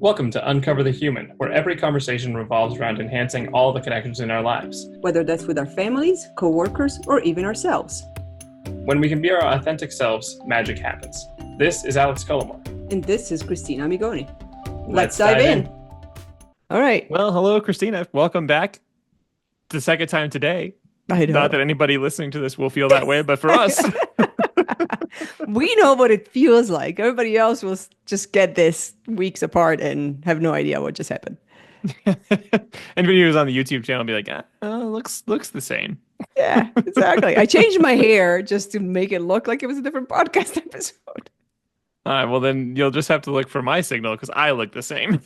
Welcome to Uncover the Human, where every conversation revolves around enhancing all the connections in our lives. Whether that's with our families, coworkers, or even ourselves. When we can be our authentic selves, magic happens. This is Alex Cullimore. And this is Christina Amigoni. Let's dive in. All right. Well, hello, Christina. Welcome back. The second time today. I know. Not that anybody listening to this will feel that way, but for us. We know what it feels like. Everybody else will just get this weeks apart and have no idea what just happened. Anybody who's on the YouTube channel will be like, looks the same. Yeah, exactly. I changed my hair just to make it look like it was a different podcast episode. All right, well, then you'll just have to look for my signal because I look the same.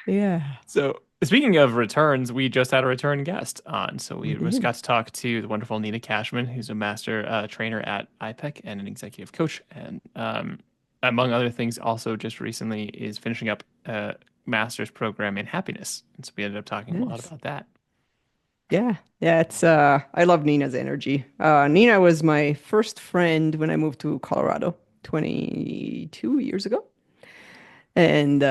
Yeah. So speaking of returns, we just had a return guest on. So we just got to talk to the wonderful Nina Cashman, who's a master trainer at IPEC and an executive coach. And among other things, also just recently is finishing up a master's program in happiness. And so we ended up talking a lot about that. Yeah. It's I love Nina's energy. Nina was my first friend when I moved to Colorado 22 years ago. And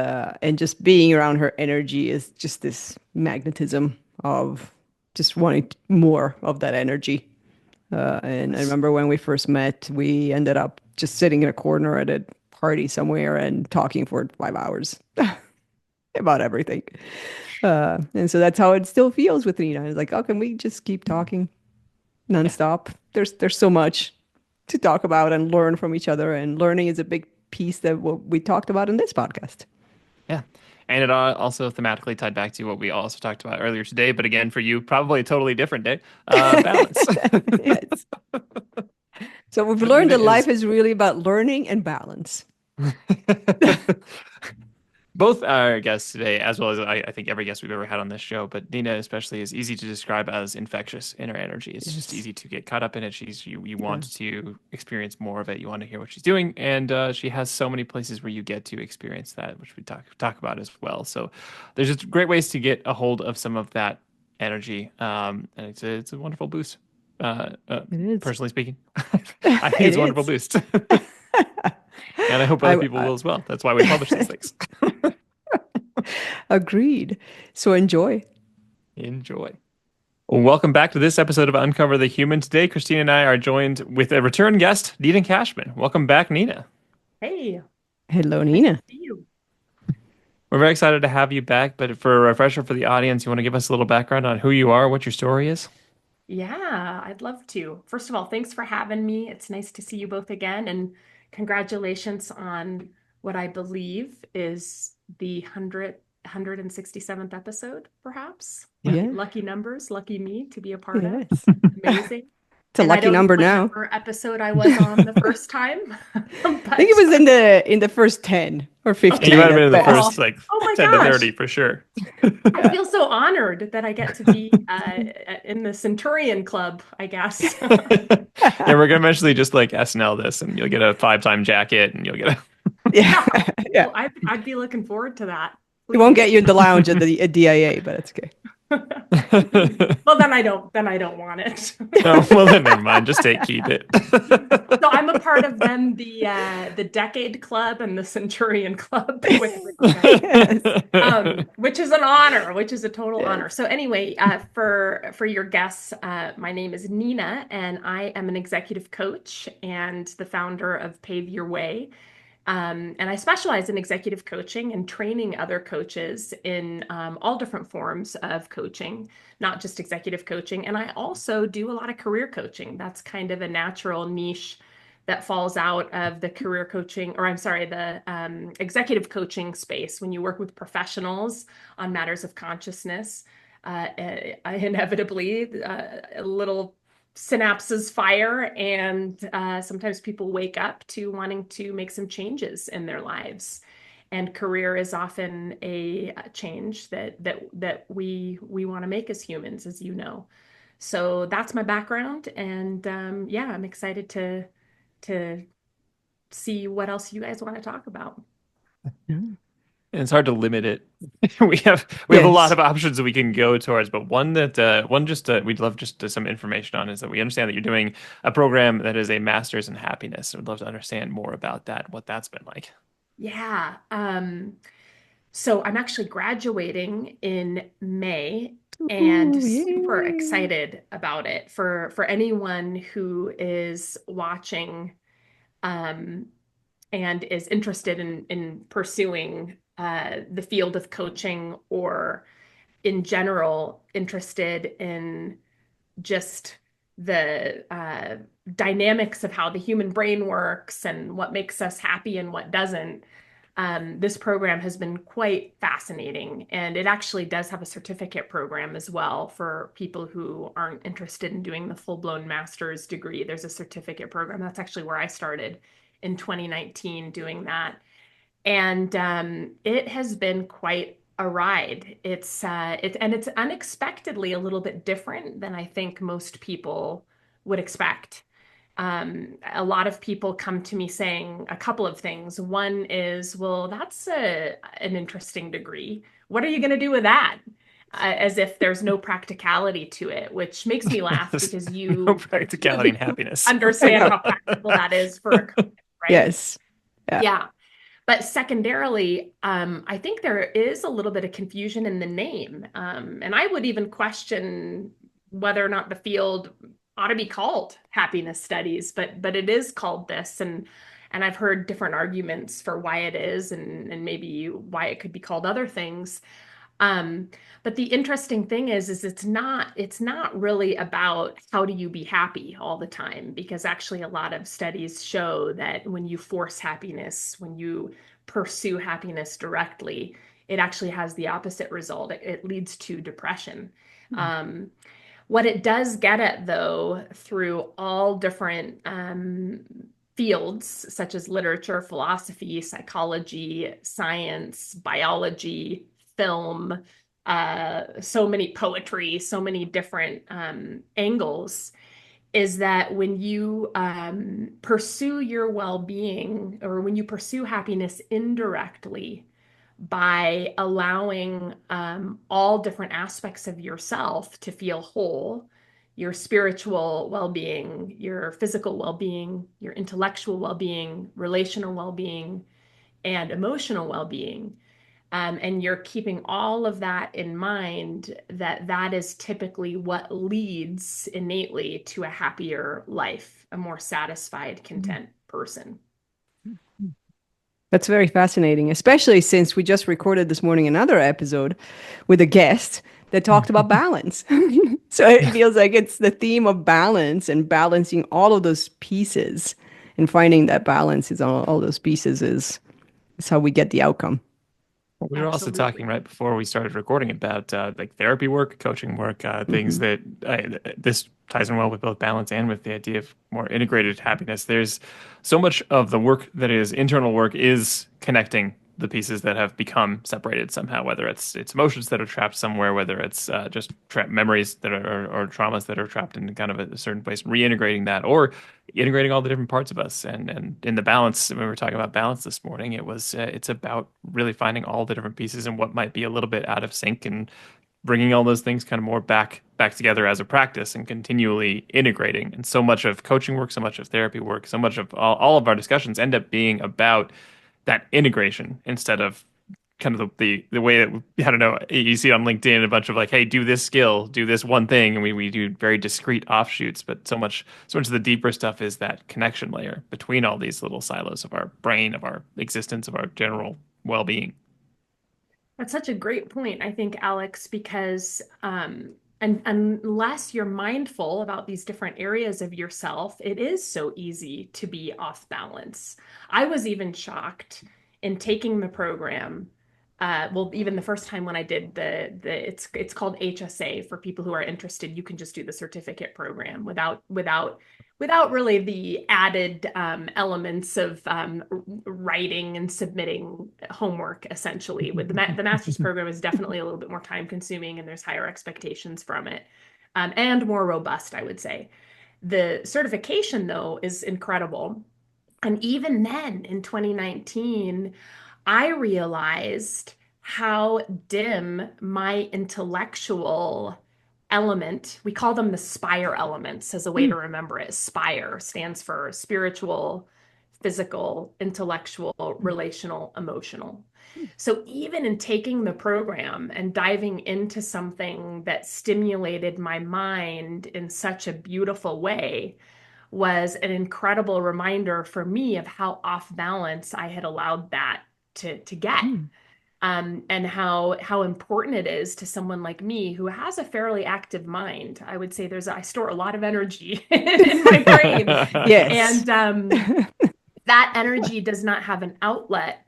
just being around her energy is just this magnetism of just wanting more of that energy. And I remember when we first met, we ended up just sitting in a corner at a party somewhere and talking for 5 hours about everything. And so that's how it still feels with Nina. It's like, oh, can we just keep talking nonstop? There's so much to talk about and learn from each other, and learning is a big piece that what we talked about in this podcast. Yeah. And it also thematically tied back to what we also talked about earlier today. But again, for you, probably a totally different day. Balance. Yes. So we've learned that life is really about learning and balance. Both our guests today, as well as I think every guest we've ever had on this show, but Nina especially is easy to describe as infectious in her energy. It's just easy to get caught up in it. You want to experience more of it. You want to hear what she's doing, and she has so many places where you get to experience that, which we talk about as well. So there's just great ways to get a hold of some of that energy, and it's a wonderful boost. Personally speaking, I think it's a wonderful boost. And I hope other people will as well. That's why we publish these things. Agreed. So enjoy. Well, welcome back to this episode of Uncover the Human. Today, Christina and I are joined with a return guest, Nina Cashman. Welcome back, Nina. Hey. Hello, Nina. Nice to see you. We're very excited to have you back, but for a refresher for the audience, you want to give us a little background on who you are, what your story is? Yeah, I'd love to. First of all, thanks for having me. It's nice to see you both again, and congratulations on what I believe is the 167th episode, perhaps. Yeah. Lucky numbers, lucky me to be a part of. Yes. Amazing. It's a lucky number now. Whatever episode I was on the first time. I think it was in the first 10 or 15. You might have been in the best. first 10 to gosh. 30 for sure. I feel so honored that I get to be in the Centurion Club, I guess. Yeah, we're gonna eventually just like SNL this, and you'll get a 5-time jacket, and you'll get a Yeah. Yeah. Well, I'd be looking forward to that. We won't get you in the lounge at the DIA, but it's okay. Well, then I don't want it. Oh, well, then never mind. Just keep it. So I'm a part of them, the Decade Club and the Centurion Club, which is an honor, which is a total honor. So anyway, for your guests, my name is Nina, and I am an executive coach and the founder of Pave Your Way. And I specialize in executive coaching and training other coaches in all different forms of coaching, not just executive coaching. And I also do a lot of career coaching. That's kind of a natural niche that falls out of the career coaching, or I'm sorry, the executive coaching space. When you work with professionals on matters of consciousness, inevitably a little synapses fire, and sometimes people wake up to wanting to make some changes in their lives, and career is often a change that we want to make as humans, as you know. So that's my background, and yeah, I'm excited to see what else you guys want to talk about. And it's hard to limit it. We have a lot Yes. of options that we can go towards, but one we'd love just some information on is that we understand that you're doing a program that is a master's in happiness. We'd love to understand more about that, what that's been like. Yeah. So I'm actually graduating in May and Ooh, super yay. excited about it. For anyone who is watching um, and is interested in pursuing the field of coaching, or in general interested in just the dynamics of how the human brain works and what makes us happy and what doesn't. This program has been quite fascinating, and it actually does have a certificate program as well for people who aren't interested in doing the full-blown master's degree. There's a certificate program. That's actually where I started in 2019 doing that. And it has been quite a ride. It's unexpectedly a little bit different than I think most people would expect. A lot of people come to me saying a couple of things. One is, well, that's an interesting degree. What are you going to do with that? As if there's no practicality to it, which makes me laugh There's because no you practicality in happiness. understand how practical that is for a coach, right? Yes. Yeah. Yeah. But secondarily, I think there is a little bit of confusion in the name. And I would even question whether or not the field ought to be called happiness studies, but it is called this. And I've heard different arguments for why it is, and maybe why it could be called other things. Um, but the interesting thing is it's not really about how do you be happy all the time, because actually a lot of studies show that when you force happiness, when you pursue happiness directly, it actually has the opposite result. It leads to depression. Um, what it does get at, though, through all different fields such as literature, philosophy, psychology, science, biology, film, so many poetry, so many different angles, is that when you pursue your well-being, or when you pursue happiness indirectly by allowing all different aspects of yourself to feel whole, your spiritual well-being, your physical well-being, your intellectual well-being, relational well-being, and emotional well-being, and you're keeping all of that in mind, that is typically what leads innately to a happier life, a more satisfied, content person. That's very fascinating, especially since we just recorded this morning another episode with a guest that talked about balance. So it feels like it's the theme of balance and balancing all of those pieces, and finding that balance is all those pieces is how we get the outcome. We were also talking Absolutely. right before we started recording about like therapy work, coaching work, things Hmm. that this ties in well with both balance and with the idea of more integrated happiness. There's so much of the work that is internal work is connecting the pieces that have become separated somehow, whether it's emotions that are trapped somewhere, whether it's just trapped memories that are or traumas that are trapped in kind of a certain place, reintegrating that, or integrating all the different parts of us. And in the balance, when we were talking about balance this morning, it's about really finding all the different pieces and what might be a little bit out of sync, and bringing all those things kind of more back together as a practice and continually integrating. And so much of coaching work, so much of therapy work, so much of all of our discussions end up being about that integration instead of kind of the way that I don't know, you see on LinkedIn a bunch of like, hey, do this skill, do this one thing, and we do very discrete offshoots. But so much of the deeper stuff is that connection layer between all these little silos of our brain, of our existence, of our general well-being. That's such a great point, I think, Alex, because and unless you're mindful about these different areas of yourself, it is so easy to be off balance. I was even shocked in taking the program. Well, even the first time when I did it's called HSA for people who are interested. You can just do the certificate program without really the added elements of writing and submitting homework. Essentially, with the master's program is definitely a little bit more time consuming, and there's higher expectations from it, and more robust, I would say. The certification, though, is incredible. And even then, in 2019, I realized how dim my intellectual element, we call them the spire elements as a way Mm, to remember it. Spire stands for spiritual, physical, intellectual, mm, relational, emotional. mm, So even in taking the program and diving into something that stimulated my mind in such a beautiful way was an incredible reminder for me of how off balance I had allowed that to get. mm. And how important it is to someone like me who has a fairly active mind. I would say I store a lot of energy in my brain, Yes. and that energy does not have an outlet.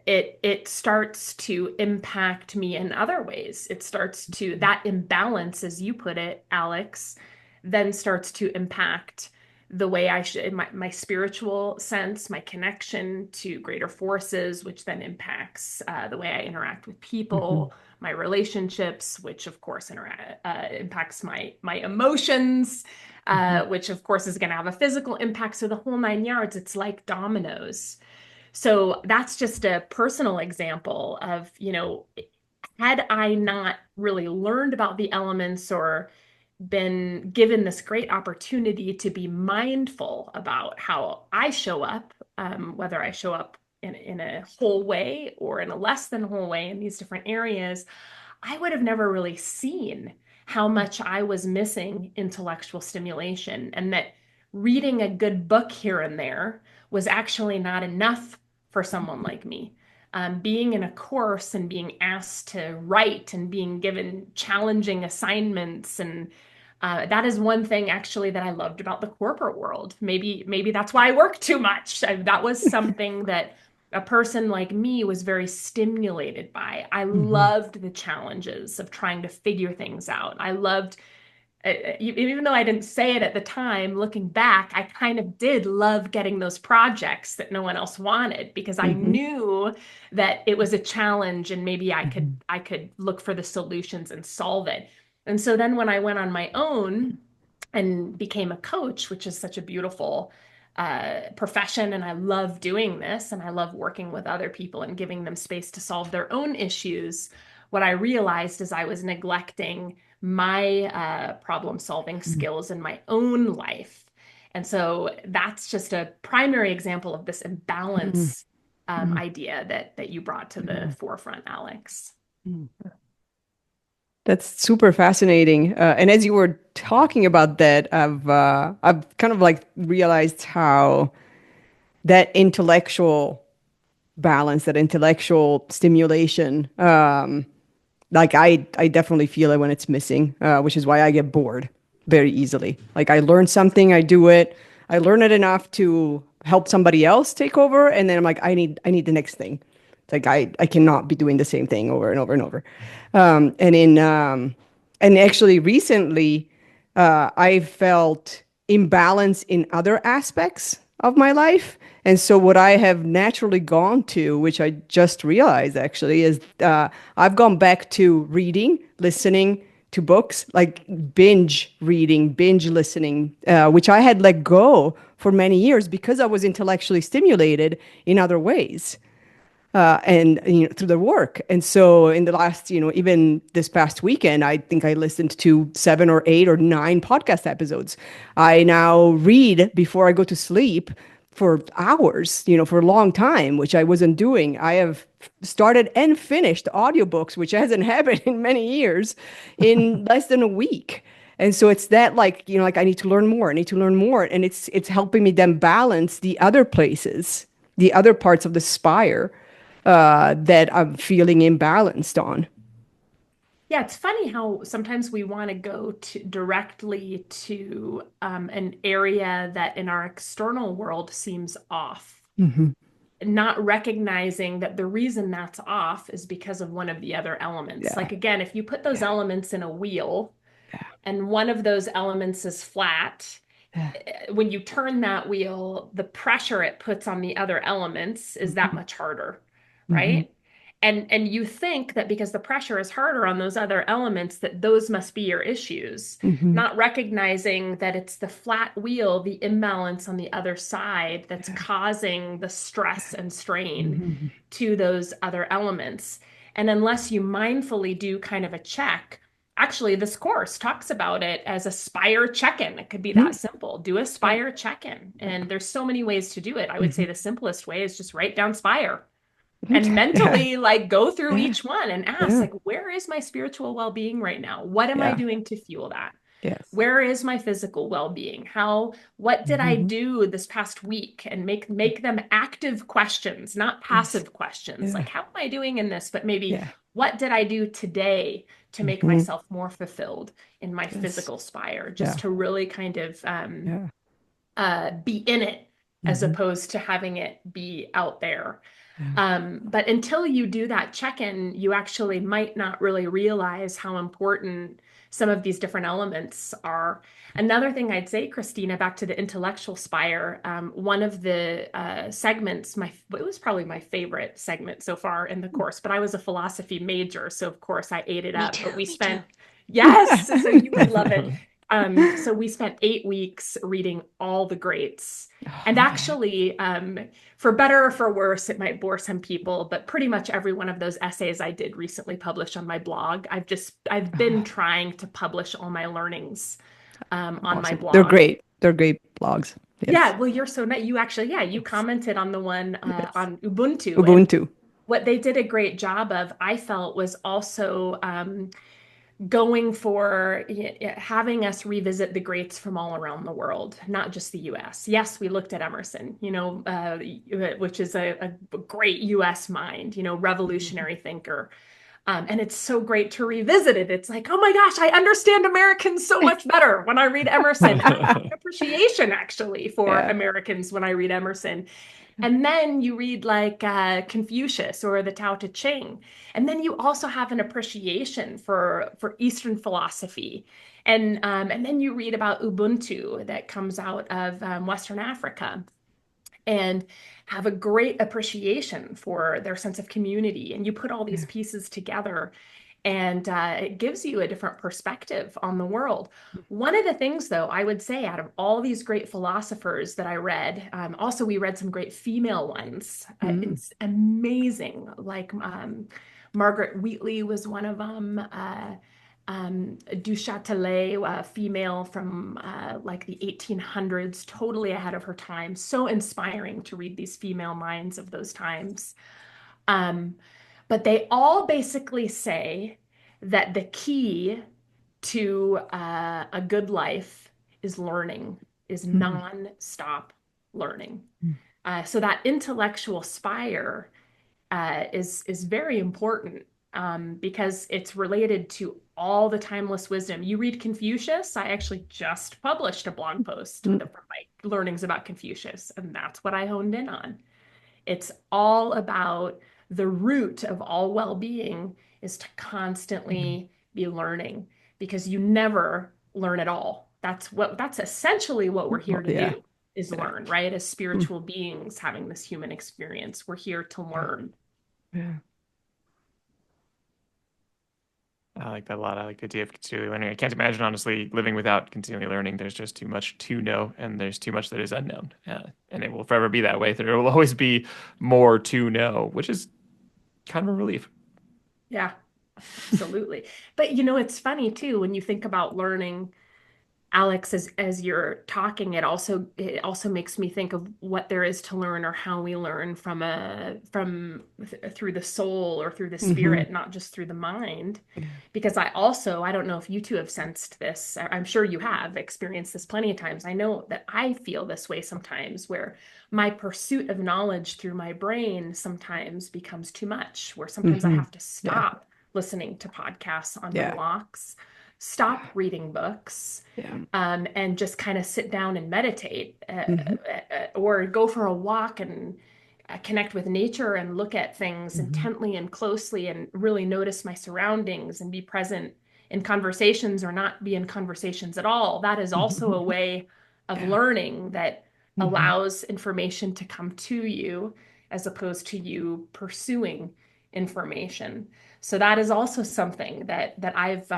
It starts to impact me in other ways. It starts to that imbalance, as you put it, Alex, then starts to impact the way I should my spiritual sense, my connection to greater forces, which then impacts the way I interact with Mhm, people, my relationships, which of course impacts my emotions, mhm, which of course is going to have a physical impact. So the whole 9 yards, it's like dominoes. So that's just a personal example of, had I not really learned about the elements or been given this great opportunity to be mindful about how I show up, whether I show up in a whole way or in a less than whole way in these different areas, I would have never really seen how much I was missing intellectual stimulation, and that reading a good book here and there was actually not enough for someone like me. Being in a course and being asked to write and being given challenging assignments, and that is one thing actually that I loved about the corporate world. Maybe that's why I work too much. That was something that a person like me was very stimulated by. I mhm, loved the challenges of trying to figure things out. I loved, even though I didn't say it at the time, looking back, I kind of did love getting those projects that no one else wanted because I mhm, knew that it was a challenge and maybe mhm, I could look for the solutions and solve it. And so then when I went on my own and became a coach, which is such a beautiful profession. And I love doing this and I love working with other people and giving them space to solve their own issues. What I realized is I was neglecting my problem solving mhm, skills in my own life. And so that's just a primary example of this mhm, imbalance mhm, idea that you brought to the mhm, forefront, Alex. mhm. That's super fascinating. And as you were talking about that, I've kind of like realized how that intellectual balance, that intellectual stimulation, like I definitely feel it when it's missing, which is why I get bored very easily. Like I learn something, I do it, I learn it enough to help somebody else take over, and then I'm like, I need the next thing. It's like I cannot be doing the same thing over and over and over. And actually recently, I felt imbalance in other aspects of my life. And so what I have naturally gone to, which I just realized actually, is I've gone back to reading, listening to books, like binge reading, binge listening, which I had let go for many years because I was intellectually stimulated in other ways and through their work. And so in the last, even this past weekend, I think I listened to 7 or 8 or 9 podcast episodes. I now read before I go to sleep for hours, for a long time, which I wasn't doing. I have started and finished audiobooks, which hasn't happened in many years, in less than a week. And so it's that like, like I need to learn more, I need to learn more. And it's helping me then balance the other places, the other parts of the spire that I'm feeling imbalanced on. Yeah, it's funny how sometimes we want to go directly to an area that in our external world seems off, Hmm. not recognizing that the reason that's off is because of one of the other elements. Yeah, Like, again, if you put those yeah, elements in a wheel yeah, and one of those elements is flat, yeah. when you turn that wheel, the pressure it puts on the other elements is that Hmm. much harder, Hmm. right? And you think that because the pressure is harder on those other elements, that those must be your issues, Hmm. not recognizing that it's the flat wheel, the imbalance on the other side that's Yeah. causing the stress and strain Hmm. to those other elements. And unless you mindfully do kind of a check, actually, this course talks about it as a spire check-in. It could be that simple. Do a Yeah. spire check-in. And there's so many ways to do it. I would say Hmm. the simplest way is just write down spire and Yeah. mentally like go through Yeah. each one and ask Yeah. like, where is my spiritual well-being right now? What am I Yeah. doing to fuel that? Yes. Where is my physical well-being? What did I Hmm. do this past week? And make them active questions, not Yes. passive questions. Yeah. Like, how am I doing in this? But maybe, Yeah. what did I do today to make Hmm. myself more fulfilled in my Yes. physical spire? Just Yeah. to really kind of Yeah. be in it as Hmm. opposed to having it be out there. Yeah. But until you do that check-in, you actually might not really realize how important some of these different elements are. Another thing I'd say, Christina, back to the intellectual spire, one of the segments, it was probably my favorite segment so far in the course, but I was a philosophy major, so of course I ate it Me up. too. But we Me too. spent, yes, so you would love it. So we spent 8 weeks reading all the greats. Oh, And yeah. actually, for better or for worse, it might bore some people, but pretty much every one of those essays I did recently publish on my blog. I've been Oh, trying to publish all my learnings on my awesome. They're blog. great. They're great blogs. Yes. Yeah, well, you're so nice. You actually, yeah, you Yes. commented on the one Yes. on Ubuntu, and Ubuntu. what they did a great job of, I felt, was also going for having us revisit the greats from all around the world, not just the US. Yes, we looked at Emerson, which is a great US mind, Mhm. revolutionary thinker. And it's so great to revisit it. It's like, oh my gosh, I understand Americans so much better when I read Emerson. I have appreciation actually for Yeah. Americans when I read Emerson. And then you read like Confucius or the Tao Te Ching. And then you also have an appreciation for Eastern philosophy. And then you read about Ubuntu that comes out of Western Africa and have a great appreciation for their sense of community. And you put all these Yeah. pieces together, and it gives you a different perspective on the world. One of the things, though, I would say out of all these great philosophers that I read, also we read some great female ones. Mm. It's amazing. Like Margaret Wheatley was one of them. Du Châtelet, a female from like the 1800s, totally ahead of her time. So inspiring to read these female minds of those times. Um, but they all basically say that the key to a good life is learning, is Mm. non-stop learning. Mm. So that intellectual spire is very important because it's related to all the timeless wisdom. You read Confucius. I actually just published a blog post Mm. from my learnings about Confucius, and that's what I honed in on. It's all about the root of all well-being is to Mm. constantly be learning because you never learn at all. That's essentially what we're here Well, to yeah. do is Yeah. learn, right? As Mm. spiritual beings having this human experience, we're here to Yeah. learn. Yeah. I like that a lot. I like the idea of continually learning. I can't imagine, honestly, living without continually learning. There's just too much to know, and there's too much that is unknown. And it will forever be that way. There will always be more to know, which is kind of a relief. Yeah, absolutely. But it's funny too when you think about learning, Alex, as you're talking, it also makes me think of what there is to learn or how we learn through the soul or through the Hmm. spirit, not just through the mind. Yeah. Because I don't know if you two have sensed this. I'm sure you have experienced this plenty of times. I know that I feel this way sometimes, where my pursuit of knowledge through my brain sometimes becomes too much, where sometimes I Hmm. have to Yeah. stop listening to podcasts on my Yeah. walks, stop reading books, Yeah. and just kind of sit down and meditate, Hmm. or go for a walk and connect with nature and look at things Hmm. intently and closely and really notice my surroundings and be present in conversations or not be in conversations at all. That is also a way of Yeah. learning that Hmm. allows information to come to you as opposed to you pursuing information. So that is also something that I've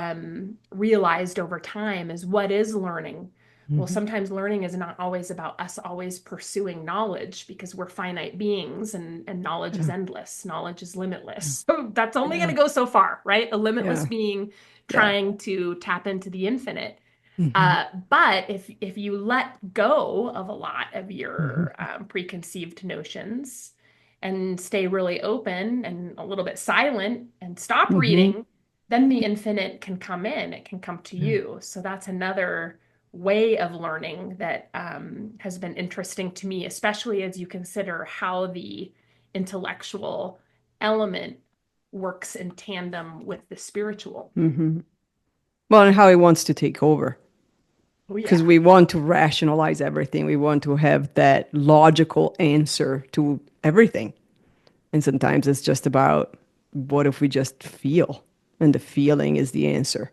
realized over time is what is learning. Well, Mhm. sometimes learning is not always about us always pursuing knowledge because we're finite beings and knowledge is Yeah. endless. Knowledge is Yeah. limitless. So that's only going Yeah. to go so far, right? A limitless Yeah. being Yeah. trying to tap into the infinite. Mhm. But if you let go of a lot of your Mhm. preconceived notions and stay really open and a little bit silent and stop Mhm. reading, then the infinite can come in. It can come to Yeah. you. So that's another way of learning that has been interesting to me, especially as you consider how the intellectual element works in tandem with the spiritual. Mhm. Well, and how he wants to take over. Oh, Because yeah. we want to rationalize everything. We want to have that logical answer to everything. And sometimes it's just about what if we just feel? And the feeling is the answer.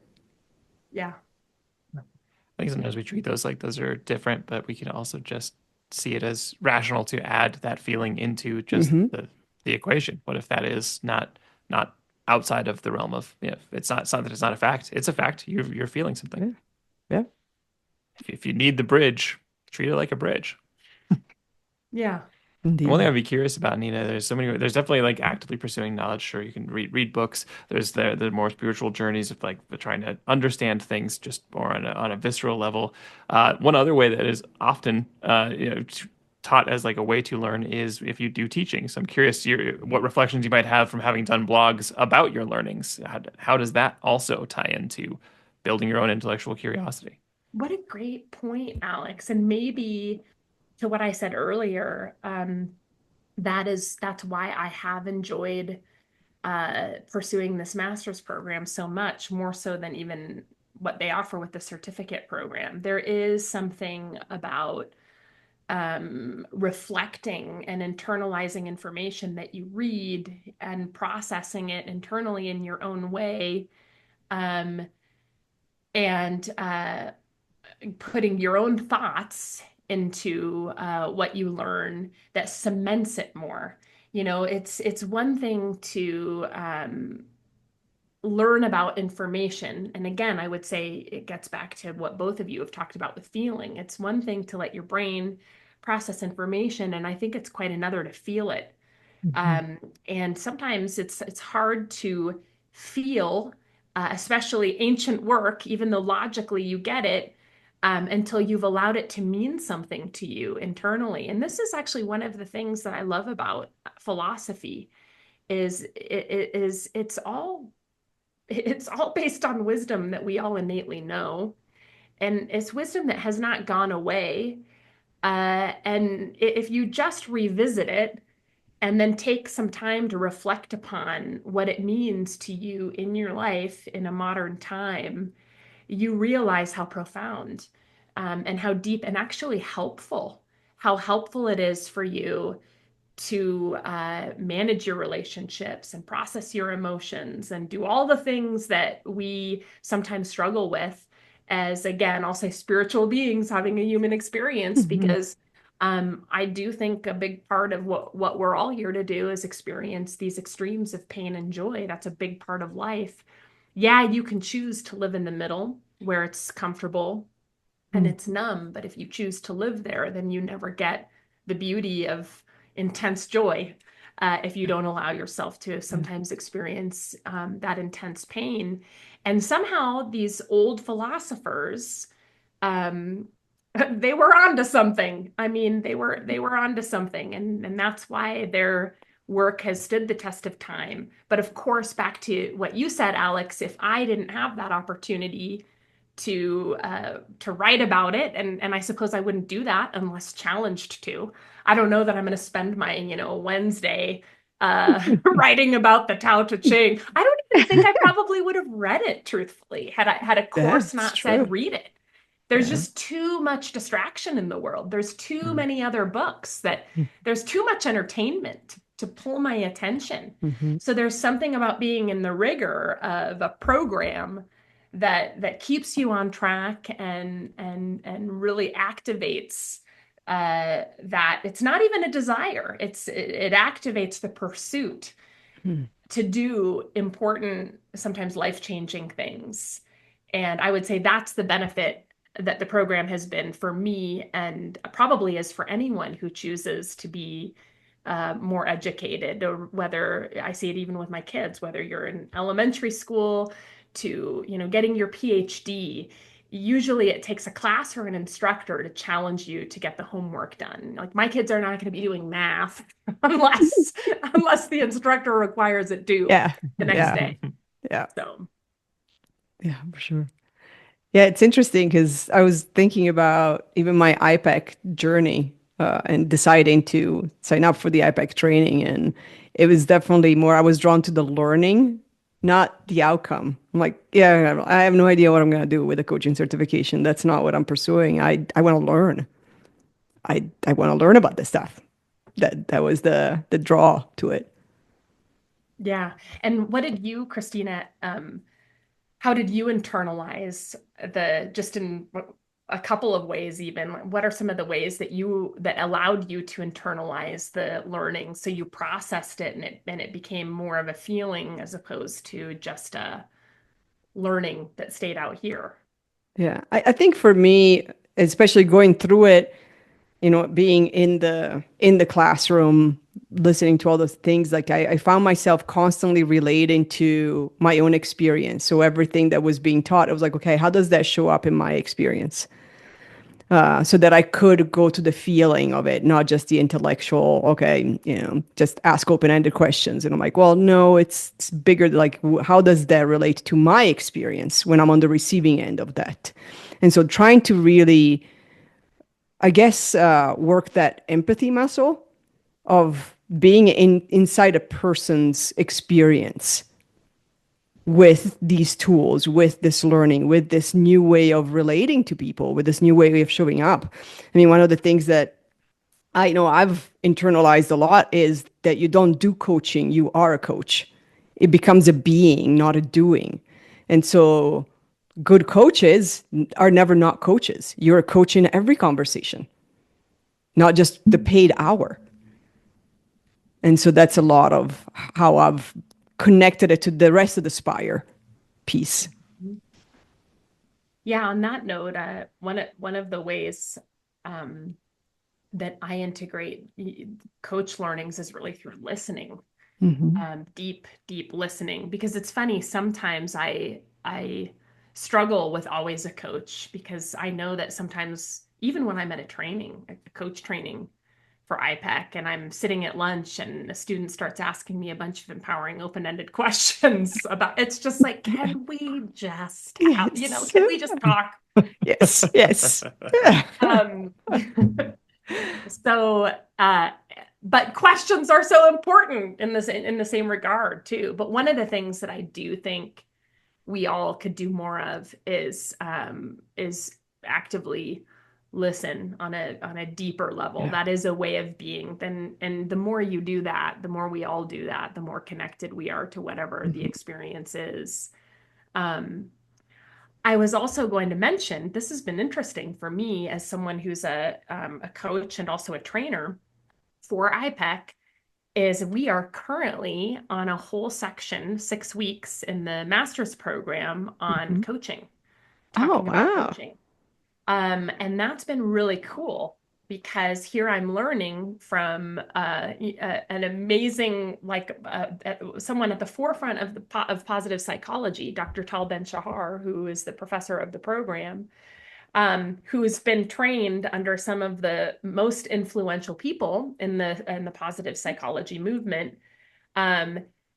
Yeah. I think sometimes we treat those like those are different, but we can also just see it as rational to add that feeling into just Hmm. the equation. What if that is not outside of the realm of, you know, it's not that it's not a fact. It's a fact. You're feeling something. Yeah. Yeah. If you need the bridge, treat it like a bridge. Yeah. One thing Indeed. I'd be curious about, Nina, there's definitely like actively pursuing knowledge. Sure, you can read books. There's the more spiritual journeys of like the trying to understand things just more on a visceral level. One other way that is often taught as like a way to learn is if you do teaching. So I'm curious what reflections you might have from having done blogs about your learnings. How does that also tie into building your own intellectual curiosity? What a great point, Alex. And maybe to what I said earlier, that's why I have enjoyed pursuing this master's program so much, more so than even what they offer with the certificate program. There is something about reflecting and internalizing information that you read and processing it internally in your own way. Um, and putting your own thoughts into what you learn that cements it more. You know, it's one thing to learn about information. And again, I would say it gets back to what both of you have talked about with feeling. It's one thing to let your brain process information, and I think it's quite another to feel it. Mhm. And sometimes it's hard to feel, especially ancient work, even though logically you get it, until you've allowed it to mean something to you internally. And this is actually one of the things that I love about philosophy is it's all based on wisdom that we all innately know. And it's wisdom that has not gone away. And if you just revisit it, and then take some time to reflect upon what it means to you in your life in a modern time, you realize how profound and how deep and actually how helpful it is for you to manage your relationships and process your emotions and do all the things that we sometimes struggle with as, again, I'll say spiritual beings having a human experience, Mhm. because I do think a big part of what we're all here to do is experience these extremes of pain and joy. That's a big part of life. Yeah, you can choose to live in the middle where it's comfortable and Mhm. it's numb. But if you choose to live there, then you never get the beauty of intense joy if you don't allow yourself to Yeah. sometimes experience that intense pain. And somehow these old philosophers, um, they were onto something. I mean, they were onto something, and that's why their work has stood the test of time. But of course, back to what you said, Alex, if I didn't have that opportunity to write about it, and I suppose I wouldn't do that unless challenged to. I don't know that I'm going to spend my Wednesday writing about the Tao Te Ching. I don't even think I probably would have read it truthfully had a Yeah, course it's not said true. read it. There's Yeah. just too much distraction in the world. There's too Mm. many other books that there's too much entertainment to pull my attention. Mhm. So there's something about being in the rigor of a program that keeps you on track and really activates that it's not even a desire. It activates the pursuit Mhm. to do important, sometimes life-changing things. And I would say that's the benefit that the program has been for me, and probably is for anyone who chooses to be more educated, or whether I see it even with my kids, whether you're in elementary school to, getting your PhD. Usually it takes a class or an instructor to challenge you to get the homework done. Like my kids are not going to be doing math unless the instructor requires it due Yeah. the next Yeah. day. Yeah. So Yeah, for sure. Yeah, it's interesting because I was thinking about even my IPEC journey and deciding to sign up for the IPEC training. And it was definitely more, I was drawn to the learning, not the outcome. I'm like, yeah, I have no idea what I'm going to do with a coaching certification. That's not what I'm pursuing. I want to learn. I want to learn about this stuff. That was the draw to it. yeah. And what did you, Christina, how did you internalize just in a couple of ways even? What are some of the ways that allowed you to internalize the learning, so you processed it and it became more of a feeling as opposed to just a learning that stayed out here? Yeah, I think for me, especially going through it, being in the classroom, listening to all those things, like I found myself constantly relating to my own experience. So everything that was being taught, I was like, okay, how does that show up in my experience? So that I could go to the feeling of it, not just the intellectual, okay, just ask open-ended questions. And I'm like, well, no, it's bigger. Like, how does that relate to my experience when I'm on the receiving end of that? And so trying to really, I guess, work that empathy muscle of being inside a person's experience with these tools, with this learning, with this new way of relating to people, with this new way of showing up. I mean, one of the things that I know I've internalized a lot is that you don't do coaching, you are a coach. It becomes a being, not a doing. And so good coaches are never not coaches. You're a coach in every conversation, not just the paid hour. And so that's a lot of how I've connected it to the rest of the Spire piece. Yeah, on that note, one of the ways um, that I integrate coach learnings is really through listening, deep listening. Because it's funny, sometimes I struggle with always a coach, because I know that sometimes even when I'm at a coach training for IPEC, and I'm sitting at lunch and a student starts asking me a bunch of empowering open-ended questions about, it's just like, can we just have, Yes. can we just talk? Yes. Yes. Um, so, but questions are so important in the same regard too. But one of the things that I do think we all could do more of is actively listen on a deeper level. Yeah. That is a way of being. And the more you do that, the more we all do that, the more connected we are to whatever the experience is. I was also going to mention, this has been interesting for me as someone who's a coach and also a trainer for IPEC, is we are currently on a whole section, 6 weeks in the master's program on coaching, Oh, talking about wow. coaching. And that's been really cool, because here I'm learning from an amazing, someone at the forefront of positive psychology, Dr. Tal Ben-Shahar, who is the professor of the program, who has been trained under some of the most influential people in the positive psychology movement.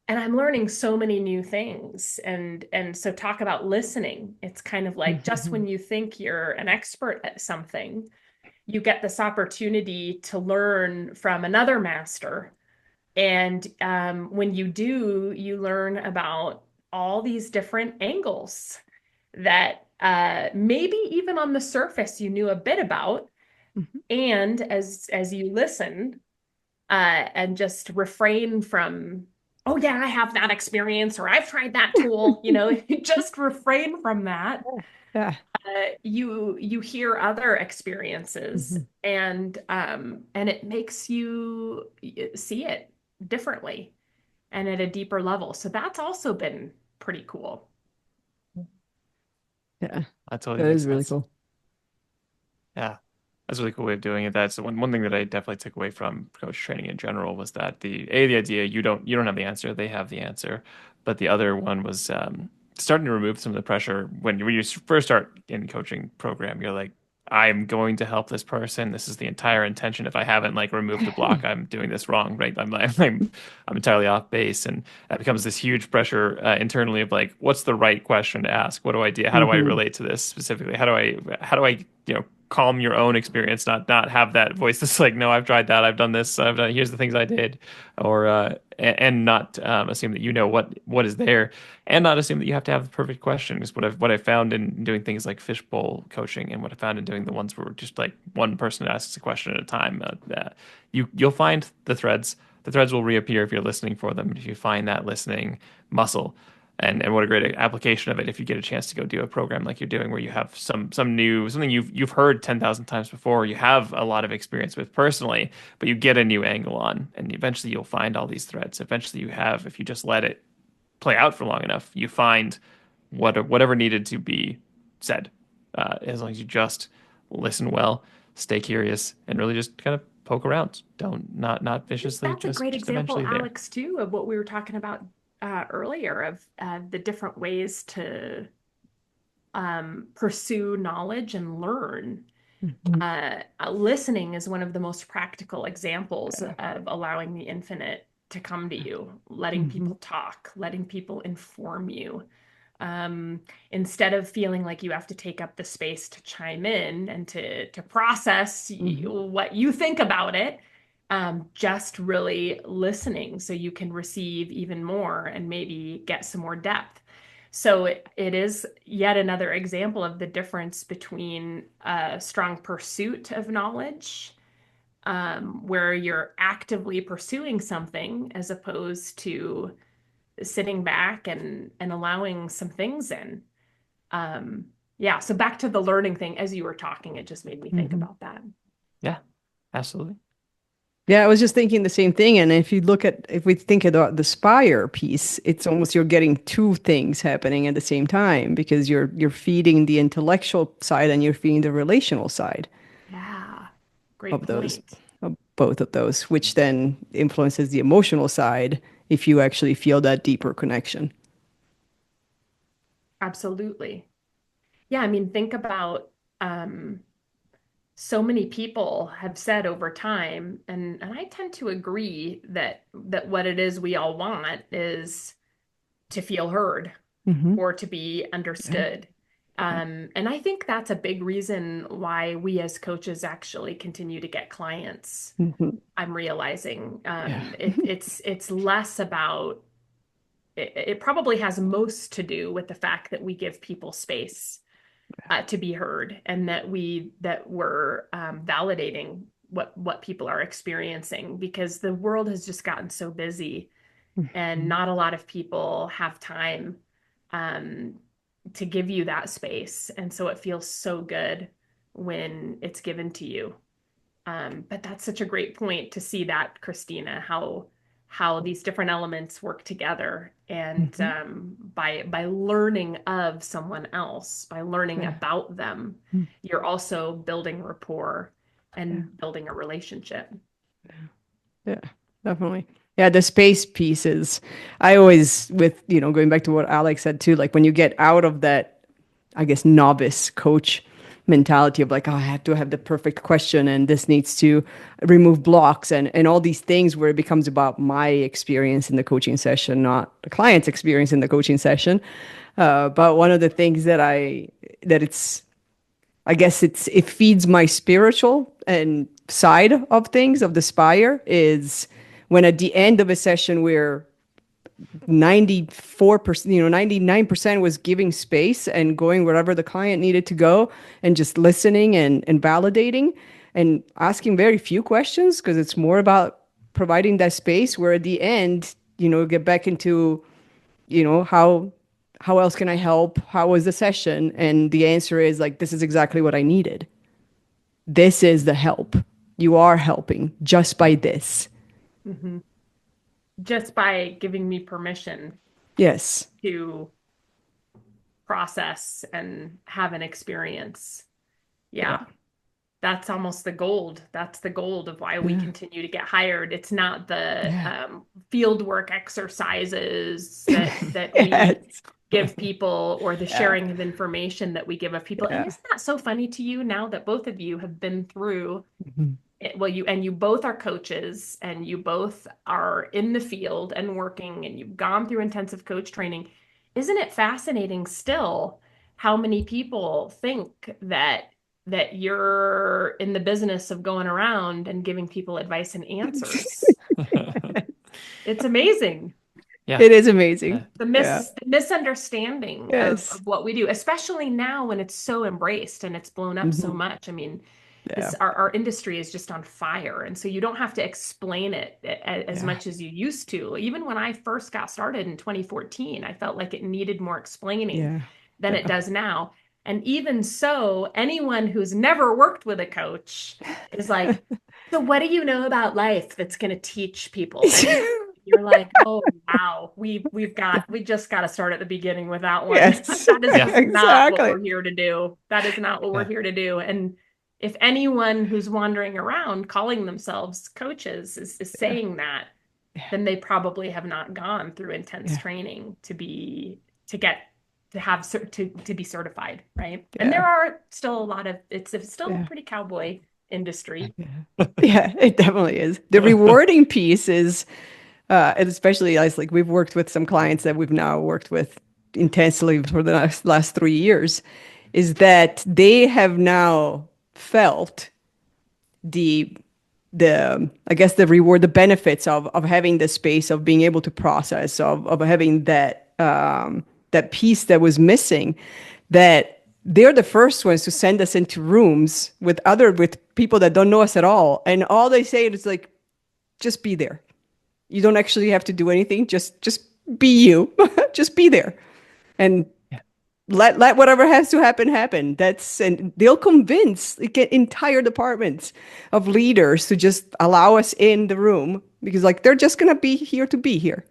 And I'm learning so many new things. And so talk about listening. It's kind of like, just when you think you're an expert at something, you get this opportunity to learn from another master. And when you do, you learn about all these different angles that maybe even on the surface you knew a bit about. And as you listen, and just refrain from, oh yeah, I have that experience, or I've tried that tool, just refrain from that. Yeah. You hear other experiences, and it makes you see it differently. and at a deeper level. So that's also been pretty cool. Yeah, That totally that makes is really sense. cool. Yeah, that's a really cool way of doing it. That's one thing that I definitely took away from coach training in general was that the idea you don't have the answer, they have the answer, but the other one was starting to remove some of the pressure when you first start in coaching program. You're like, I'm going to help this person. This is the entire intention. If I haven't like removed the block, I'm doing this wrong, right? I'm entirely off base, and that becomes this huge pressure internally of like, what's the right question to ask? What do I do? How do I Hmm. relate to this specifically? How do I calm your own experience, not have that voice that's like, no, I've tried that, I've done this, I've done here's the things I did, or and not assume that you know what is there, and not assume that you have to have the perfect question. Is what I've found in doing things like fishbowl coaching, and what I found in doing the ones where just like one person asks a question at a time. You'll find the threads. The threads will reappear if you're listening for them. If you find that listening muscle, and what a great application of it if you get a chance to go do a program like you're doing where you have something you've heard 10,000 times before, you have a lot of experience with personally, but you get a new angle on, and eventually you'll find all these threads. Eventually you have, if you just let it play out for long enough, you find whatever needed to be said, as long as you just listen well, stay curious, and really just kind of poke around. Don't not I think viciously, that's a great just example, eventually there. Alex, too, of what we were talking about earlier of the different ways to pursue knowledge and learn. Hmm. Listening is one of the most practical examples of allowing the infinite to come to you, letting Hmm. people talk, letting people inform you. Instead of feeling like you have to take up the space to chime in and to process Hmm. what you think about it, just really listening so you can receive even more and maybe get some more depth. So it is yet another example of the difference between a strong pursuit of knowledge, where you're actively pursuing something, as opposed to sitting back and allowing some things in. Um, yeah, so back to the learning thing, as you were talking, it just made me think Hmm. about that. Yeah, absolutely. Yeah, I was just thinking the same thing. And if we think about the Spire piece, it's almost you're getting two things happening at the same time because you're feeding the intellectual side and you're feeding the relational side Yeah, great of those, point. of both of those, which then influences the emotional side if you actually feel that deeper connection. Absolutely. Yeah, I mean, think about so many people have said over time, and I tend to agree that what it is we all want is to feel heard Hmm. or to be Yeah. understood. Yeah. And I think that's a big reason why we as coaches actually continue to get clients. Hmm. I'm realizing Yeah. it's less about it probably has most to do with the fact that we give people space to be heard, and that we're validating what people are experiencing, because the world has just gotten so busy and Mhm. not a lot of people have time um, to give you that space. And so it feels so good when it's given to you. But that's such a great point to see that, Christina, how these different elements work together. And Mhm. by learning of someone else, by learning Yeah. about them, Mm. you're also building rapport Yeah. and building a relationship. Yeah, definitely. Yeah, the space pieces. I always, going back to what Alex said too, like when you get out of that, I guess, novice coach mentality of like, oh, I have to have the perfect question and this needs to remove blocks and all these things where it becomes about my experience in the coaching session, not the client's experience in the coaching session. But one of the things that it's I guess it feeds my spiritual and side of things of the spire is when at the end of a session where 94%, 99% was giving space and going wherever the client needed to go and just listening and validating and asking very few questions because it's more about providing that space where at the end, get back into, how else can I help? How was the session? And the answer is like, this is exactly what I needed. This is the help. You are helping just by this. Mhm. just by giving me permission Yes. to process and have an experience. Yeah. Yeah. That's almost the gold. That's the gold of why we Yeah. continue to get hired. It's not the Yeah. field work exercises that we Yes. give people or the Yeah. sharing of information that we give of people. And Yeah. isn't that so funny to you now that both of you have been through Mhm. it? Well, you both are coaches and you both are in the field and working and you've gone through intensive coach training. Isn't it fascinating still how many people think that you're in the business of going around and giving people advice and answers? It's amazing. Yeah. It is amazing. Yeah. The misunderstanding Yes. of what we do, especially now when it's so embraced and it's blown up so Mhm. much. I mean, Yeah. our industry is just on fire. And so you don't have to explain it as Yeah. much as you used to. Even when I first got started in 2014, I felt like it needed more explaining Yeah. than it Yeah. does now. And even so, anyone who's never worked with a coach is like, so what do you know about life that's going to teach people anything? You're like, oh wow, we just got to start at the beginning with that one. Yes. That is Yeah. just not what Exactly. we're here to do. That is not what we're Yeah. here to do. And if anyone who's wandering around calling themselves coaches is Yeah. saying that, Yeah. then they probably have not gone through intense Yeah. training to get to be certified, right? And Yeah. there are still a lot of it's still a Yeah. pretty cowboy industry. Yeah. Yeah. It definitely is. The rewarding piece is, and especially as like we've worked with some clients that we've now worked with intensely for the last 3 years, is that they have now felt the I guess the reward, the benefits of having the space, of being able to process, of having that piece that was missing, that they're the first ones to send us into rooms with people that don't know us at all, and all they say is like, just be there. You don't actually have to do anything. Just be you. Just be there, and Yeah. let whatever has to happen happen. And they'll convince like entire departments of leaders to just allow us in the room because like they're just gonna be here to be here.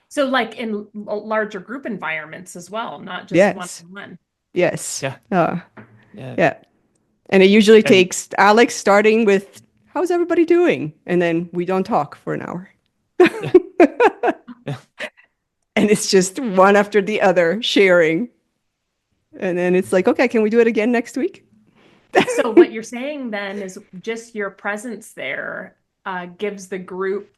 So like in larger group environments as well, not just Yes, one-on-one. yes, Yeah. Yeah. yeah. And it usually And takes Alex starting with, "How's everybody doing?" And then we don't talk for an hour. yeah. Yeah. And it's just one after the other sharing. And then it's like, okay, can we do it again next week? So what you're saying then is just your presence there gives the group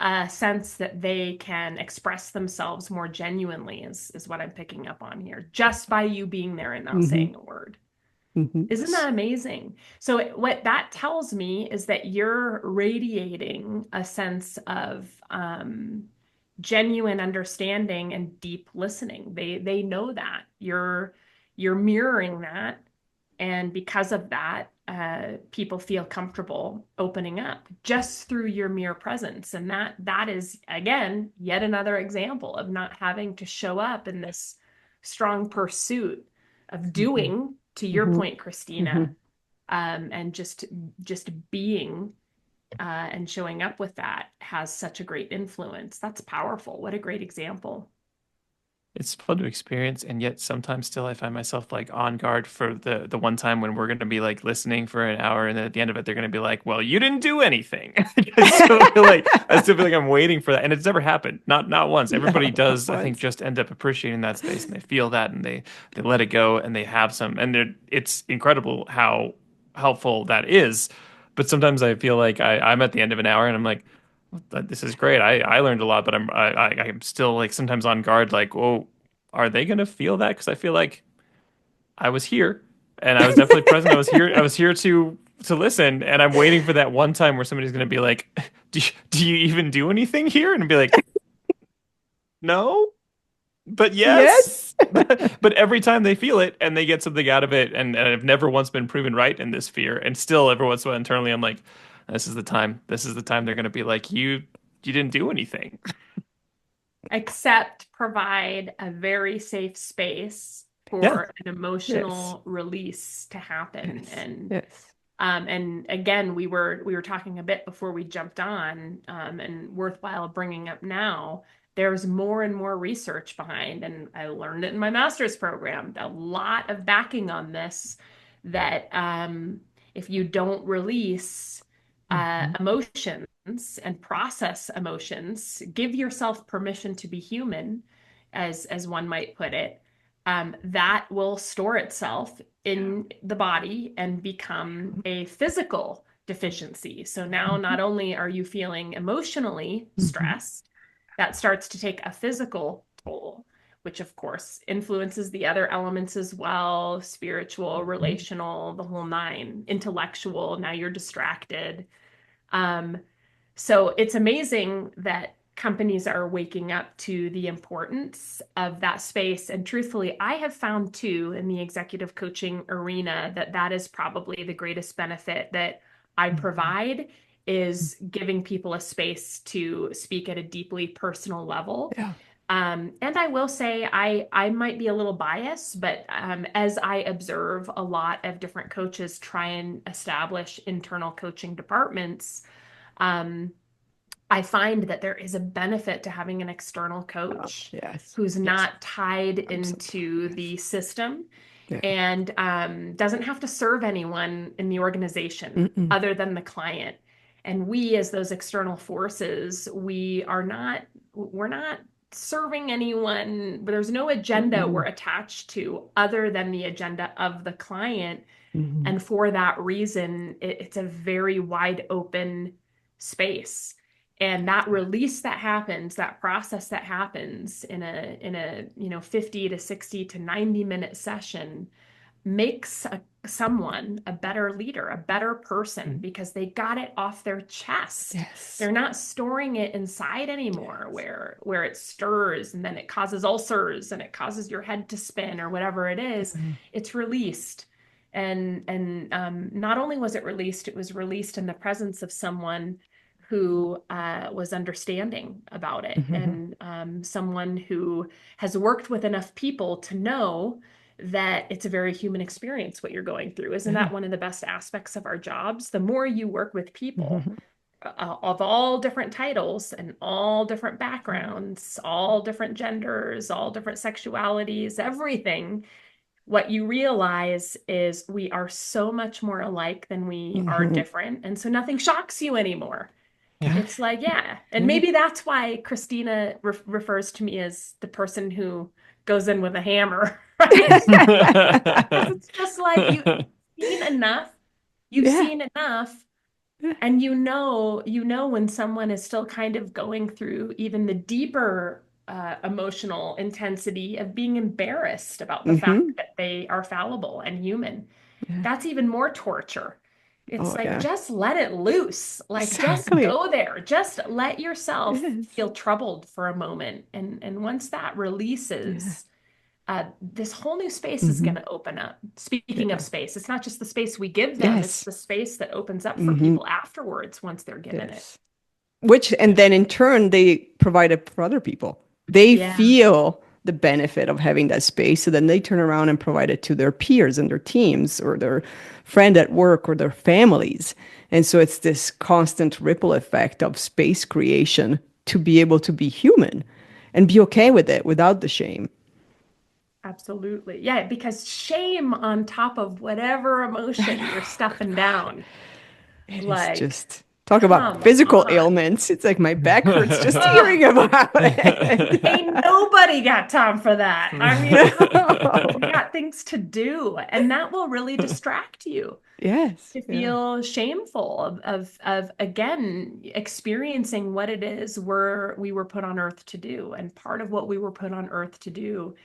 a sense that they can express themselves more genuinely is what I'm picking up on here, just by you being there and not Hmm. saying a word. Hmm. Isn't that amazing? So what that tells me is that you're radiating a sense of genuine understanding and deep listening. They know that you're mirroring that, and because of that, people feel comfortable opening up just through your mere presence. And that is again yet another example of not having to show up in this strong pursuit of Hmm. doing, to your Hmm. point, Hmm. Christina, and just being and showing up with that has such a great influence. That's powerful. What a great example. It's fun to experience, and yet sometimes still I find myself like on guard for the one time when we're gonna be like listening for an hour, and then at the end of it they're gonna be like, "Well, you didn't do anything." I still feel like I'm waiting for that, and it's never happened. Not once. Everybody No, not does, I think, once. just end up appreciating that space, and they feel that, and they let it go, and they have some, and it's incredible how helpful that is. But sometimes I feel like I'm at the end of an hour, and I'm like, this is great. I learned a lot, but I'm still like sometimes on guard. Like, oh, are they gonna feel that? Because I feel like I was here and I was definitely present. I was here to listen, and I'm waiting for that one time where somebody's gonna be like, do you even do anything here?" And be like, "No, but yes." Yes. But every time they feel it and they get something out of it, and I've never once been proven right in this fear, and still every once in a while internally I'm like, this is the time. This is the time they're gonna be like, you didn't do anything. Except provide a very safe Yeah. space for an Yes. emotional release to happen. Yes. And Yes. And again, we were talking a bit before we jumped on, and worthwhile bringing up now. There's more and more research behind, and I learned it in my master's program. A lot of backing on this that if you don't release emotions and process emotions, give yourself permission to be human, as one might put it, that will store itself in the body and become a physical deficiency. So now not only are you feeling emotionally stressed, that starts to take a physical toll, which of course influences the other elements as well, spiritual, relational, the whole nine, intellectual. Now you're distracted. Um, so it's amazing that companies are waking up to the importance of that space. And truthfully, I have found too in the executive coaching arena that that is probably the greatest benefit that I provide, is giving people a space to speak at a deeply personal level. Yeah. And I will say I might be a little biased, but as I observe a lot of different coaches try and establish internal coaching departments, I find that there is a benefit to having an external coach who's not tied into the system and doesn't have to serve anyone in the organization other than the client. And we, as those external forces, we're not serving anyone. There's no agenda we're attached to other than the agenda of the client. And for that reason, it's a very wide open space. And that release that happens, that process that happens in a 50 to 60 to 90-minute session makes someone a better leader, a better person, because they got it off their chest. They're not storing it inside anymore, where it stirs and then it causes ulcers and it causes your head to spin or whatever it is. It's released. And not only was it released, it was released in the presence of someone who was understanding about it, and someone who has worked with enough people to know that it's a very human experience what you're going through. Isn't that one of the best aspects of our jobs? The more you work with people of all different titles and all different backgrounds, all different genders, all different sexualities, everything, what you realize is we are so much more alike than we are different. And so nothing shocks you anymore. It's like, and maybe that's why Christina refers to me as the person who goes in with a hammer, right? It's just like you've seen enough, and you know when someone is still kind of going through even the deeper emotional intensity of being embarrassed about the fact that they are fallible and human. That's even more torture. It's just let it loose. Like, just go there. Just let yourself feel troubled for a moment. And once that releases, this whole new space is going to open up. Speaking of space, it's not just the space we give them, it's the space that opens up for people afterwards once they're given it. And then in turn, they provide it for other people. They feel the benefit of having that space. So then they turn around and provide it to their peers and their teams or their friend at work or their families. And so it's this constant ripple effect of space creation to be able to be human and be okay with it without the shame. Absolutely. Yeah, because shame on top of whatever emotion you're stuffing down. It's just... Talk about physical ailments. It's like my back hurts just hearing about it. Ain't nobody got time for that. I mean, you got things to do, and that will really distract you. To feel shameful of again experiencing what it is we were put on earth to do. And part of what we were put on earth to do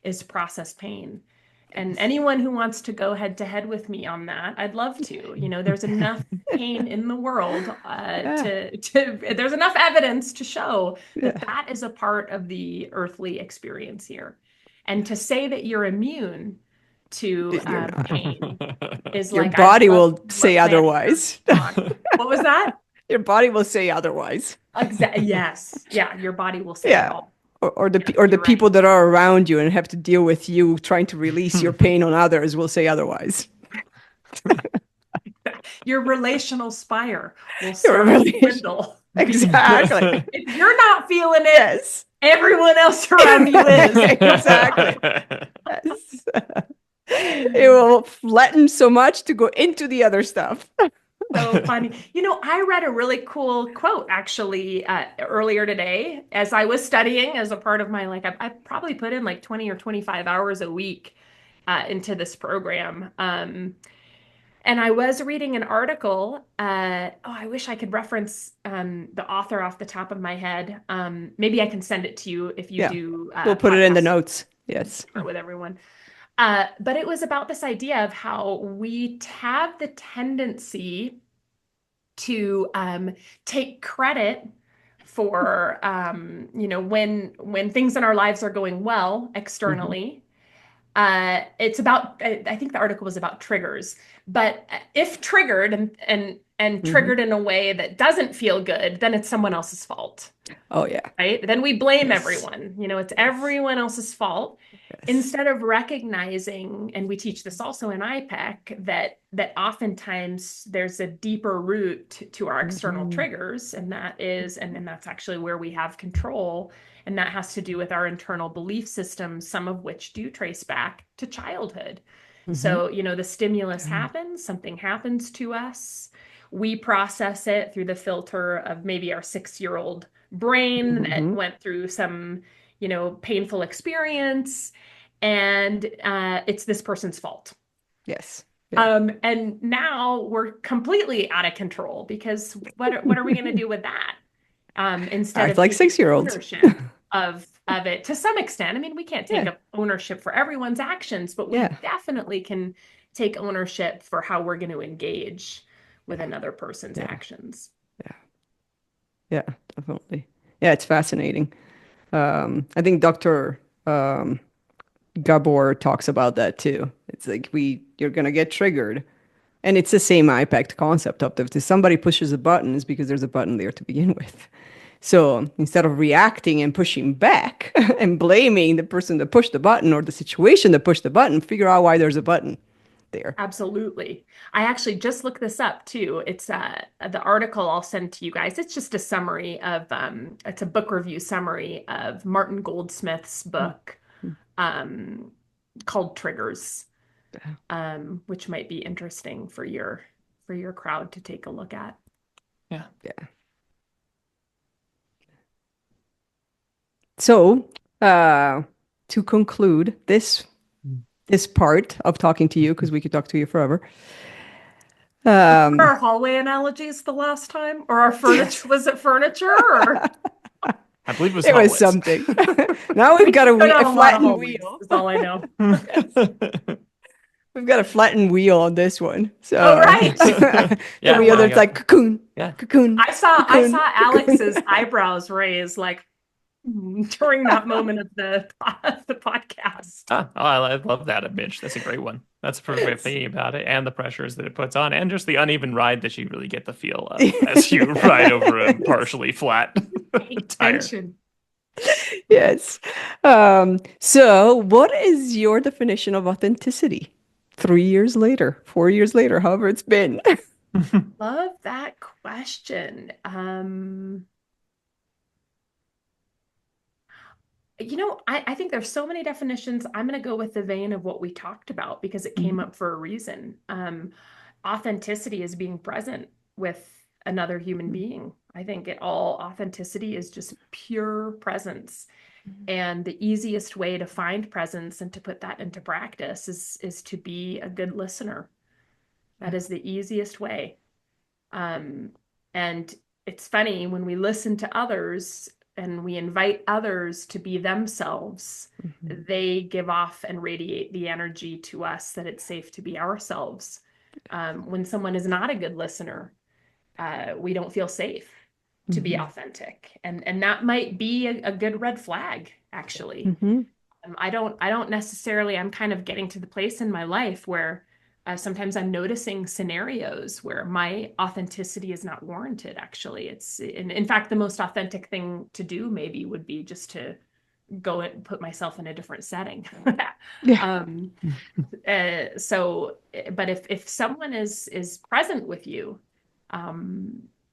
is process pain. And anyone who wants to go head to head with me on that, I'd love to. There's enough pain in the world there's enough evidence to show that is a part of the earthly experience here. And to say that you're immune to pain is your like... body will say otherwise. What was that? Your body will say otherwise. Yes. Yeah, your body will say it all. Or the people that are around you and have to deal with you trying to release your pain on others will say otherwise. Your relational spire will Your start to relation- dwindle. Exactly. If you're not feeling it, Yes. everyone else around you is. Exactly. Yes. It will flatten so much to go into the other stuff. So funny. I read a really cool quote actually earlier today as I was studying as a part of my, I probably put in like 20 or 25 hours a week into this program. And I was reading an article. I wish I could reference the author off the top of my head. Maybe I can send it to you if you Yeah. do. We'll put it in the podcasts notes. Yes. with everyone. But it was about this idea of how we have the tendency to take credit for when things in our lives are going well externally. It's about, I think the article was about triggers, but if triggered and triggered in a way that doesn't feel good, then it's someone else's fault. Oh, yeah. Right? Then we blame Yes. everyone. It's everyone else's fault. Yes. Instead of recognizing, and we teach this also in IPEC, that oftentimes there's a deeper root to our external triggers, and that's actually where we have control. And that has to do with our internal belief systems, some of which do trace back to childhood. So, the stimulus happens, something happens to us. We process it through the filter of maybe our 6-year-old brain that went through some, painful experience. And it's this person's fault. Yes. Yeah. And now we're completely out of control because what are we going to do with that? Instead Act of like taking 6-year-olds. ownership of it to some extent. I mean, we can't take up ownership for everyone's actions, but we definitely can take ownership for how we're going to engage with another person's actions. Yeah, definitely. Yeah, it's fascinating. I think Dr. Gabor talks about that too. It's like you're gonna get triggered. And it's the same impact concept of if somebody pushes a button, it's because there's a button there to begin with. So instead of reacting and pushing back and blaming the person that pushed the button or the situation that pushed the button, figure out why there's a button there. Absolutely. I actually just looked this up too. It's the article I'll send to you guys. It's just a summary of it's a book review summary of Martin Goldsmith's book called Triggers, which might be interesting for your crowd to take a look at. Yeah. So to conclude this part of talking to you, because we could talk to you forever. Our hallway analogies the last time, or our furniture? Was it furniture? Or I believe it was. It was something. Now we've got a flattened wheel. That's all I know. We've got a flattened wheel on this one. So right. every other it's like cocoon. Yeah. Cocoon. I saw cocoon. Alex's eyebrows raise like during that moment of the podcast. I love that image. That's a great one. That's a perfect way of thinking about it, and the pressures that it puts on, and just the uneven ride that you really get the feel of as you ride over a partially flat tire. Tension. Yes. So what is your definition of authenticity? 3 years later, 4 years later, however it's been. Love that question. I think there's so many definitions. I'm going to go with the vein of what we talked about because it came up for a reason. Authenticity is being present with another human being. I think authenticity is just pure presence. And the easiest way to find presence and to put that into practice is to be a good listener. That is the easiest way. And it's funny when we listen to others and we invite others to be themselves, they give off and radiate the energy to us that it's safe to be ourselves. When someone is not a good listener, we don't feel safe to be authentic. And that might be a good red flag, actually. I don't necessarily, I'm kind of getting to the place in my life where sometimes I'm noticing scenarios where my authenticity is not warranted, actually. In fact, the most authentic thing to do maybe would be just to go and put myself in a different setting. Yeah. But if someone is present with you,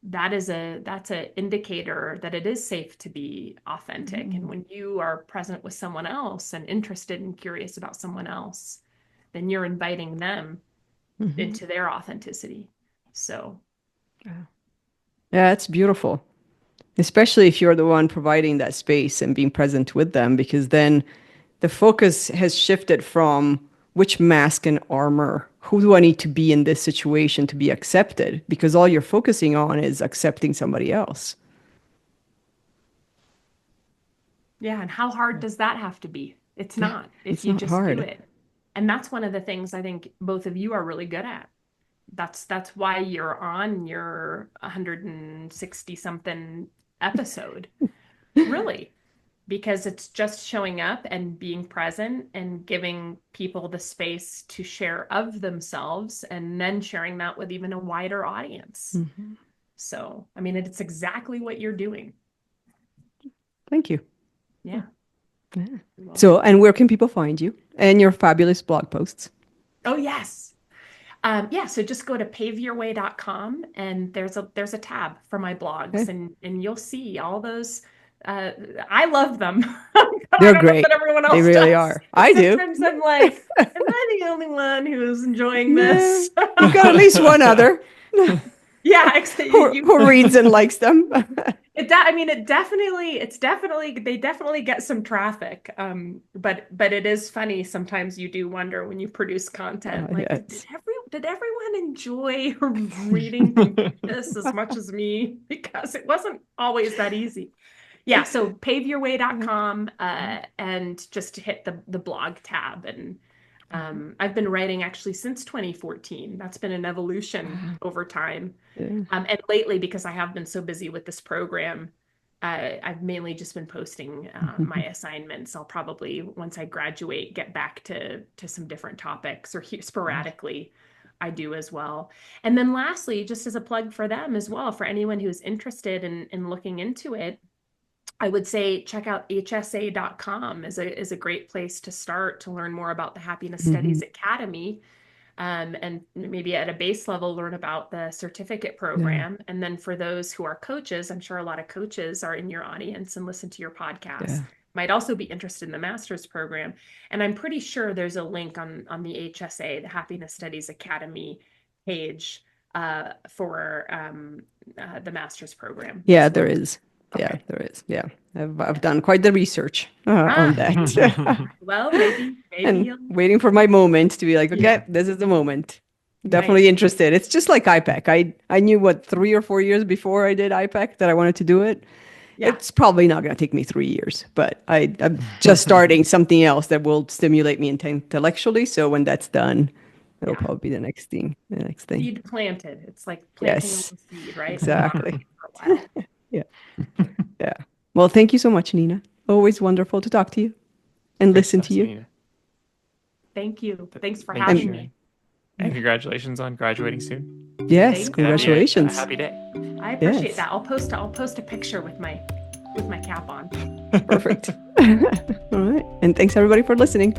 that's an indicator that it is safe to be authentic. Mm-hmm. And when you are present with someone else and interested and curious about someone else, then you're inviting them Mm-hmm. into their authenticity. So Yeah, it's beautiful. Especially if you're the one providing that space and being present with them, because then the focus has shifted from which mask and armor, who do I need to be in this situation to be accepted? Because all you're focusing on is accepting somebody else. yeah, and how hard does that have to be? It's not if it's you not just hard. do it. And that's one of the things I think both of you are really good at. That's why you're on your 160 something episode. Really, because it's just showing up and being present and giving people the space to share of themselves and then sharing that with even a wider audience. Mm-hmm. So, I mean, it's exactly what you're doing. Thank you. Yeah. Yeah. So, and where can people find you and your fabulous blog posts? Oh, yes. Yeah, so just go to paveyourway.com and there's a tab for my blogs, Okay. and you'll see all those. I love them. They're I don't know great. that everyone else They really does. are. I do. Sometimes I'm like, am I the only one who's enjoying this? We've got at least one other Yeah, who reads and likes them. I mean, it's definitely, they definitely get some traffic. But it is funny. Sometimes you do wonder when you produce content, like, Yes. did everyone enjoy reading this as much as me? Because it wasn't always that easy. Yeah. So paveyourway.com, and just hit the blog tab. And I've been writing actually since 2014. That's been an evolution over time. Yeah. And lately, because I have been so busy with this program, I've mainly just been posting my assignments. I'll probably, once I graduate, get back to some different topics, or sporadically I do as well. And then lastly, just as a plug for them as well, for anyone who's interested in looking into it, I would say check out hsa.com is a great place to start to learn more about the Happiness Studies Academy. And maybe at a base level, learn about the certificate program. Yeah. And then for those who are coaches, I'm sure a lot of coaches are in your audience and listen to your podcast. Yeah. Might also be interested in the master's program. And I'm pretty sure there's a link on the HSA, the Happiness Studies Academy page for the master's program. Yeah, there is. Okay. Yeah, there is. Yeah, I've done quite the research on that. Well, maybe and waiting for my moment to be like, okay, this is the moment. Definitely interested. It's just like IPEC. I knew 3 or 4 years before I did IPEC that I wanted to do it. Yeah. It's probably not going to take me 3 years, but I'm just starting something else that will stimulate me intellectually. So when that's done, it'll probably be the next thing. Seed planted. It's like planting a seed, right? Exactly. Yeah. Yeah. Well, thank you so much, Nina. Always wonderful to talk to you and listen to you. Nina. Thank you. Thanks for having me. And congratulations on graduating soon. Yes, congratulations. Happy day. I appreciate that. I'll post a picture with my cap on. Perfect. All right. And thanks everybody for listening.